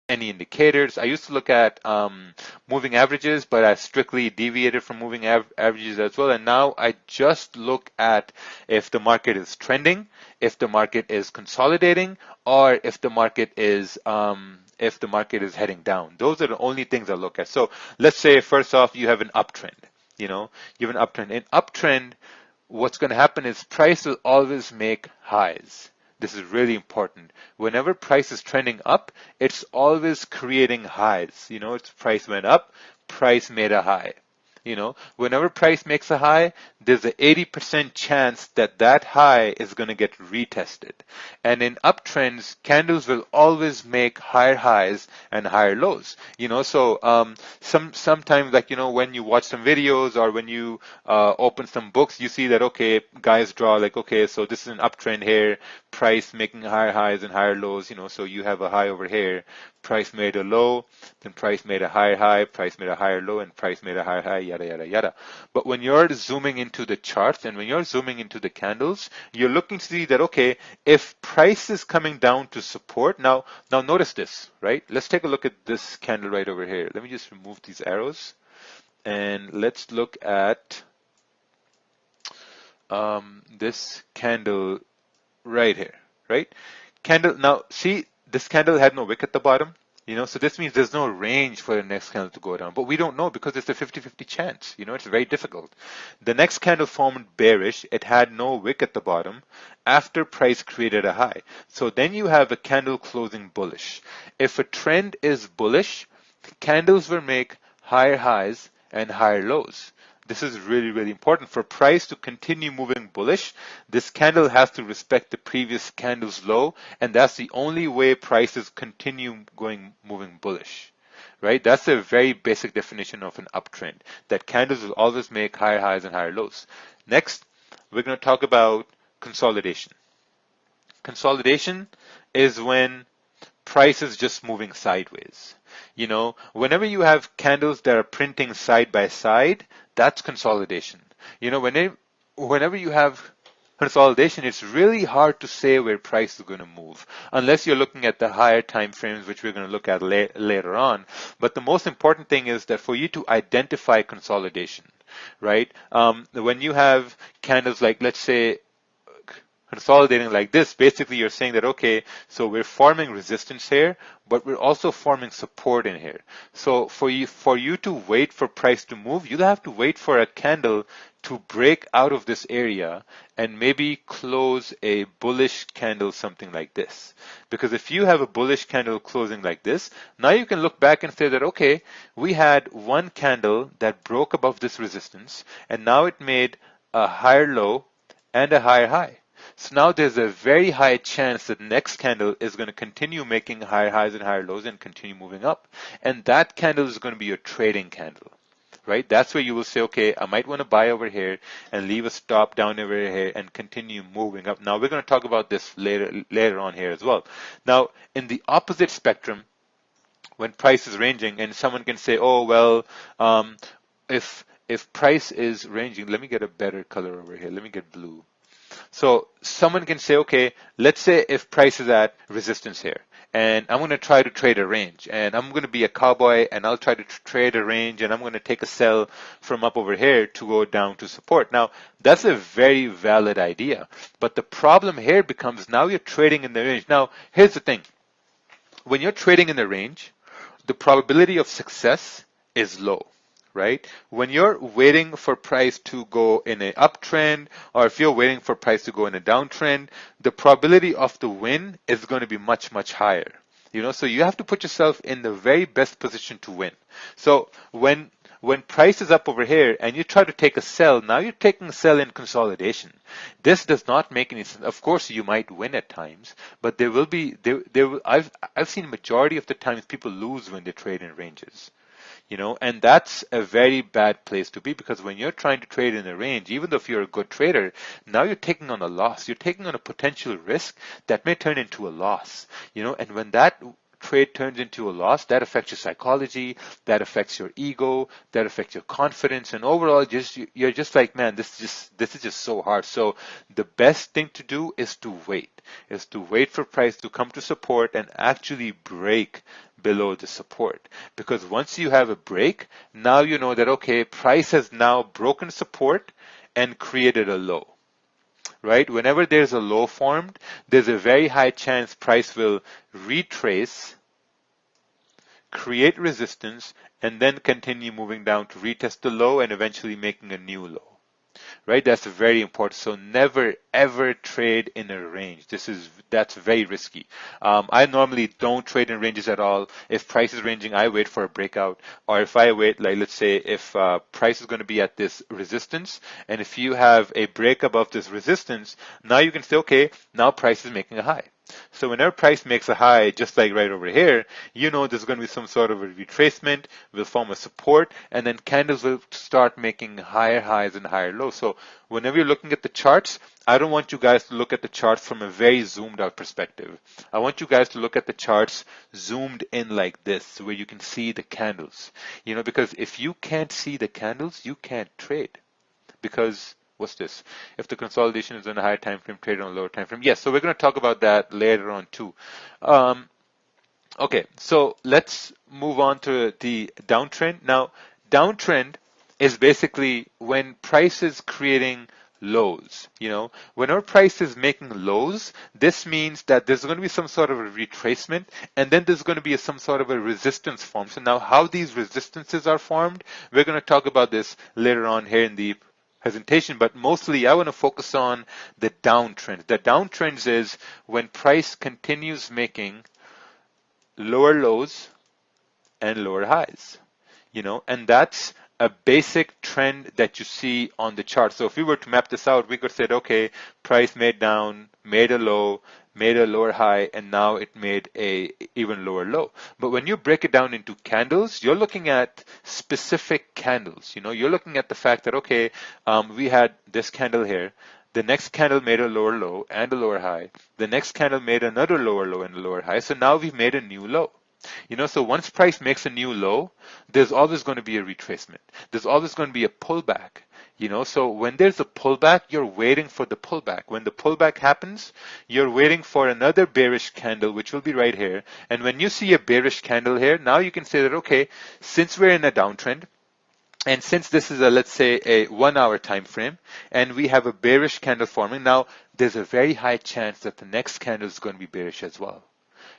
any indicators. I used to look at moving averages, but I strictly deviated from moving averages as well. And now I just look at if the market is trending, if the market is consolidating, or if the market is heading down. Those are the only things I look at. So let's say first off, you have an uptrend. You have an uptrend. In uptrend, what's going to happen is price will always make highs. This is really important. Whenever price is trending up, it's always creating highs. Its price went up, price made a high. Whenever price makes a high, there's an 80% chance that that high is going to get retested. And in uptrends, candles will always make higher highs and higher lows. So sometimes, like, when you watch some videos or when you open some books, you see that, okay, guys draw like, okay, so this is an uptrend here, price making higher highs and higher lows. So you have a high over here, price made a low, then price made a higher high, price made a higher low, and price made a higher high, yada, yada, yada. But when you're zooming into the charts and when you're zooming into the candles, you're looking to see that, okay, if price is coming down to support, now notice this, right? Let's take a look at this candle right over here. Let me just remove these arrows and let's look at this candle right here, right? Candle, now see, this candle had no wick at the bottom, so this means there's no range for the next candle to go down, but we don't know because it's a 50-50 chance, it's very difficult. The next candle formed bearish, it had no wick at the bottom after price created a high. So then you have a candle closing bullish. If a trend is bullish, candles will make higher highs and higher lows. This is really, really important. For price to continue moving bullish, this candle has to respect the previous candle's low, and that's the only way prices continue moving bullish, right? That's a very basic definition of an uptrend, that candles will always make higher highs and higher lows. Next, we're going to talk about consolidation. Consolidation is when price is just moving sideways. Whenever you have candles that are printing side by side, that's consolidation. Whenever you have consolidation, it's really hard to say where price is going to move, unless you're looking at the higher time frames, which we're going to look at later on. But the most important thing is that for you to identify consolidation, right? When you have candles like, let's say, consolidating like this, basically you're saying that, okay, so we're forming resistance here, but we're also forming support in here. So for you to wait for price to move, you'll have to wait for a candle to break out of this area and maybe close a bullish candle, something like this. Because if you have a bullish candle closing like this, now you can look back and say that, okay, we had one candle that broke above this resistance, and now it made a higher low and a higher high. So now there's a very high chance that the next candle is going to continue making higher highs and higher lows and continue moving up. And that candle is going to be your trading candle, right? That's where you will say, okay, I might want to buy over here and leave a stop down over here and continue moving up. Now we're going to talk about this later on here as well. Now, in the opposite spectrum, when price is ranging, and someone can say, oh, well, if price is ranging, let me get a better color over here. Let me get blue. So someone can say, okay, let's say if price is at resistance here, and I'm going to try to trade a range, and I'm going to be a cowboy, and I'll try to trade a range, and I'm going to take a sell from up over here to go down to support. Now, that's a very valid idea, but the problem here becomes now you're trading in the range. Now, here's the thing. When you're trading in the range, the probability of success is low. Right? When you're waiting for price to go in an uptrend, or if you're waiting for price to go in a downtrend, the probability of the win is going to be much, much higher. So you have to put yourself in the very best position to win. So when price is up over here and you try to take a sell, now you're taking a sell in consolidation. This does not make any sense. Of course, you might win at times, but I've seen majority of the times people lose when they trade in ranges. And that's a very bad place to be, because when you're trying to trade in a range, even though if you're a good trader, now you're taking on a loss. You're taking on a potential risk that may turn into a loss, and when that trade turns into a loss, that affects your psychology, that affects your ego, that affects your confidence, and overall, you're just like, man, this is just so hard. So the best thing to do is to wait for price to come to support and actually break below the support. Because once you have a break, now you know that, okay, price has now broken support and created a low, right? Whenever there's a low formed, there's a very high chance price will retrace, create resistance, and then continue moving down to retest the low and eventually making a new low. Right, that's very important. So never ever trade in a range. That's very risky. I normally don't trade in ranges at all. If price is ranging, I wait for a breakout, or if I wait, like let's say if price is going to be at this resistance, and if you have a break above this resistance, now you can say, okay, now price is making a high. So whenever price makes a high, just like right over here, you know there's going to be some sort of a retracement, will form a support, and then candles will start making higher highs and higher lows. So whenever you're looking at the charts, I don't want you guys to look at the charts from a very zoomed out perspective. I want you guys to look at the charts zoomed in like this, where you can see the candles. You know, because if you can't see the candles, you can't trade. Because what's this? If the consolidation is on a higher time frame, trade on a lower time frame. Yes, so we're going to talk about that later on too. Okay, so let's move on to the downtrend. Now, downtrend is basically when price is creating lows. You know, whenever price is making lows, this means that there's going to be some sort of a retracement, and then there's going to be some sort of a resistance formed. So now how these resistances are formed, we're going to talk about this later on here in the presentation, but mostly I want to focus on the downtrend. The downtrends is when price continues making lower lows and lower highs, you know, and that's a basic trend that you see on the chart. So if we were to map this out, we could say, okay, price made down, made a low, made a lower high, and now it made a even lower low. But when you break it down into candles, you're looking at specific candles. You know, you're looking at the fact that, okay, we had this candle here. The next candle made a lower low and a lower high. The next candle made another lower low and a lower high. So now we've made a new low. You know, so once price makes a new low, there's always going to be a retracement. There's always going to be a pullback. You know, so when there's a pullback, you're waiting for the pullback. When the pullback happens, you're waiting for another bearish candle, which will be right here. And when you see a bearish candle here, now you can say that, okay, since we're in a downtrend, and since this is a, let's say, a 1 hour time frame, and we have a bearish candle forming, now there's a very high chance that the next candle is going to be bearish as well.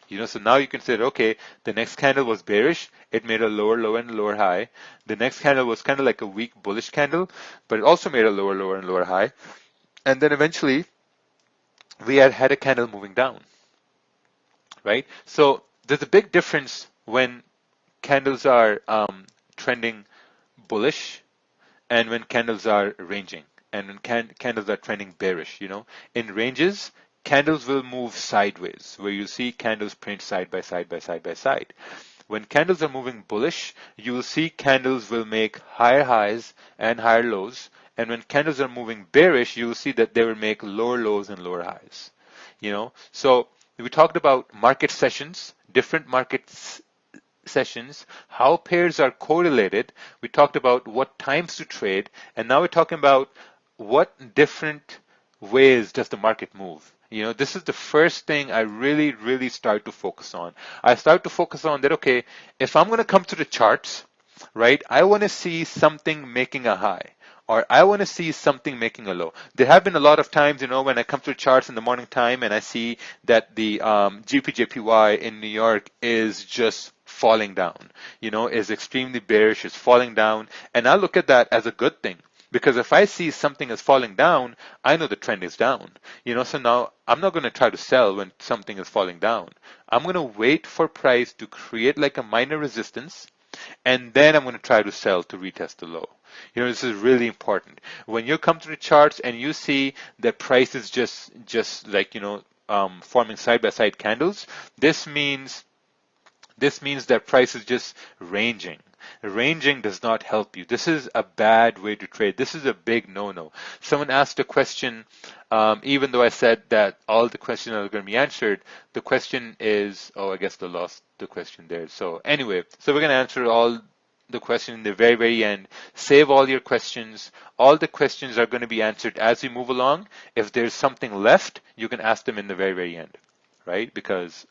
You know, so now you can say, okay, the next candle was bearish. It made a lower low and a lower high. The next candle was kind of like a weak bullish candle, but it also made a lower low and lower high. And then eventually, we had a candle moving down, right? So there's a big difference when candles are trending bullish and when candles are ranging and when candles are trending bearish. You know, in ranges, candles will move sideways, where you see candles print side by side by side by side. When candles are moving bullish, you will see candles will make higher highs and higher lows. And when candles are moving bearish, you will see that they will make lower lows and lower highs. You know, so we talked about market sessions, different market sessions, how pairs are correlated. We talked about what times to trade, and now we're talking about what different ways does the market move. You know, this is the first thing I really start to focus on. I start to focus on that, okay, if I'm going to come to the charts, right, I want to see something making a high, or I want to see something making a low. There have been a lot of times, you know, when I come to the charts in the morning time and I see that the GPJPY in New York is just falling down, you know, is extremely bearish, is falling down, and I look at that as a good thing. Because if I see something is falling down, I know the trend is down. You know, so now I'm not going to try to sell when something is falling down. I'm going to wait for price to create like a minor resistance, and then I'm going to try to sell to retest the low. You know, this is really important. When you come to the charts and you see that price is just like, you know, forming side-by-side candles, this means that price is just ranging. Ranging does not help you. This is a bad way to trade. This is a big no-no. Someone asked a question, even though I said that all the questions are going to be answered, the question is, oh, I guess they lost the question there. So anyway, so we're going to answer all the question in the very end. Save all your questions. All the questions are going to be answered as we move along. If there's something left, you can ask them in the very end, right? Because